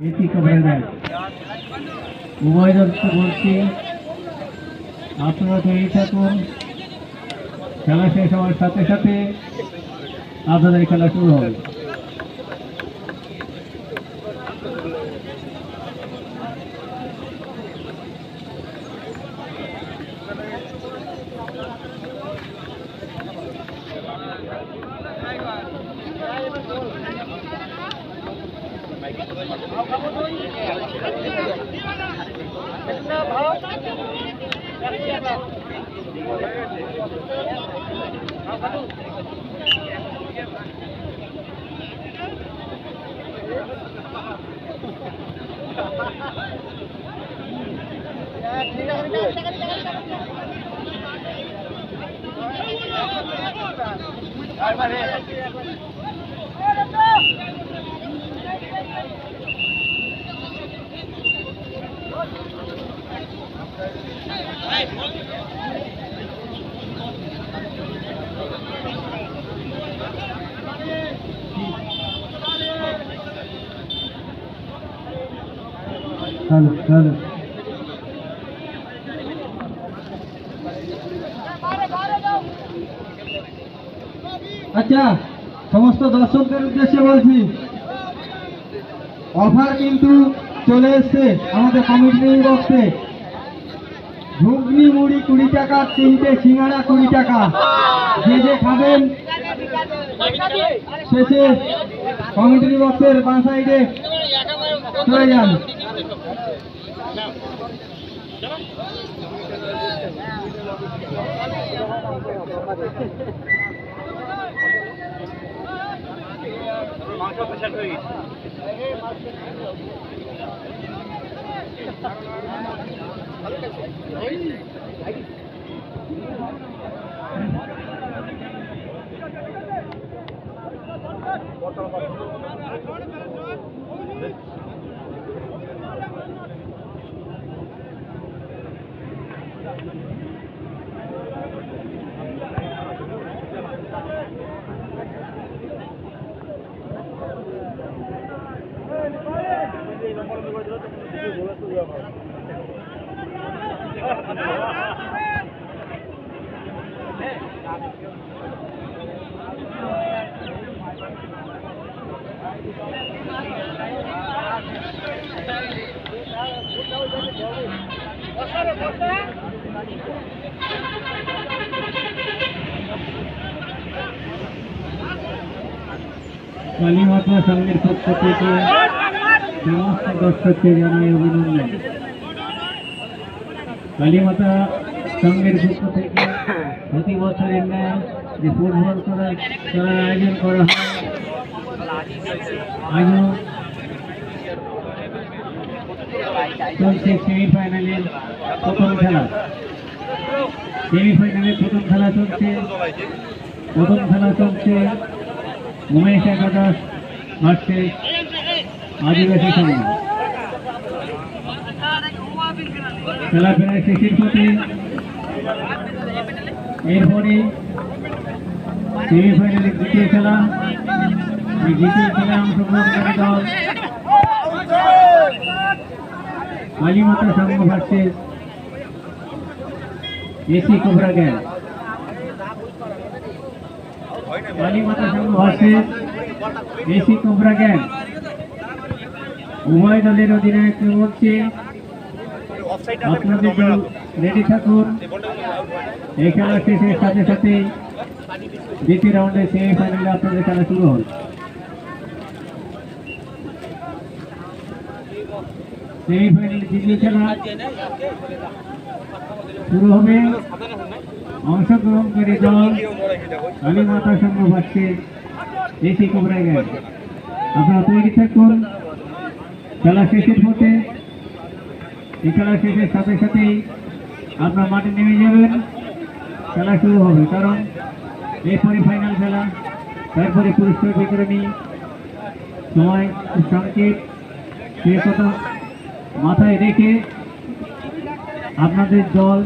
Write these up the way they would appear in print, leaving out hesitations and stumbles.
AC cover bag উভয় দলকে বলছি আপনারা তৈরি থাকুন। খেলা শেষ হওয়ার সাথে সাথে আপনাদের খেলা শুরু হবে। আচ্ছা, সমস্ত দর্শকদের উদ্দেশ্যে বলছি, অফার কিন্তু চলে এসছে আমাদের কমিটির বক্সে। ঘুগনি মুড়ি 20 টাকা, 3টে সিঙ্গাড়া 20 টাকা। যে যে খাবেন শেষে কমিটির বক্সের বাঁ সাইডে চলে যান। কালীমাতা সংঘের পক্ষ থেকে সমস্ত দর্শককে জানাই অভিনন্দন। কালীমাতা সংঘের পক্ষ থেকে প্রতি বছরের ন্যায় যে ফুটবল খেলার আয়োজন করা হয়, আজও চলছে সেমিফাইনালের প্রথম খেলা। সেমিফাইনালের প্রথম খেলা চলছে উমেশ একাদশ ভার্সেস আদিবাসী সংঘ। খেলা প্রায় শেষের পথে। এরপরে সেমিফাইনালের দ্বিতীয় খেলা। এই দ্বিতীয় খেলায় অংশগ্রহণকারী দল Kalimata Sangha versus AC cobra gang. Kalimata Sangha versus AC cobra gang. উভয় দলের অধিনায়ক বলছে আপনাদের দল রেডি থাকুন। এই খেলা শেষের সাথে সাথে দ্বিতীয় রাউন্ডে সেমিফাইনালে আপনাদের খেলা শুরু হবে। সেমিফাইনালে দ্বিতীয় খেলা শুরু হবে। অংশগ্রহণকারী দল Kalimata Sangha versus AC cobra gang. আপনারা তৈরি থাকুন। খেলা শেষের পথে। এই খেলা শেষের সাথে সাথেই আপনার মাঠে নেমে যাবেন। খেলা শুরু হবে, কারণ এরপরে ফাইনাল খেলা, তারপরে পুরস্কার বিতরণী। সময় সংকেত, সে কথা মাথায় রেখে আপনাদের দল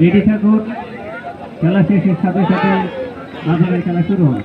রেডি থাকুন। খেলা শেষের সাথে সাথে আপনাদের খেলা শুরু হবে।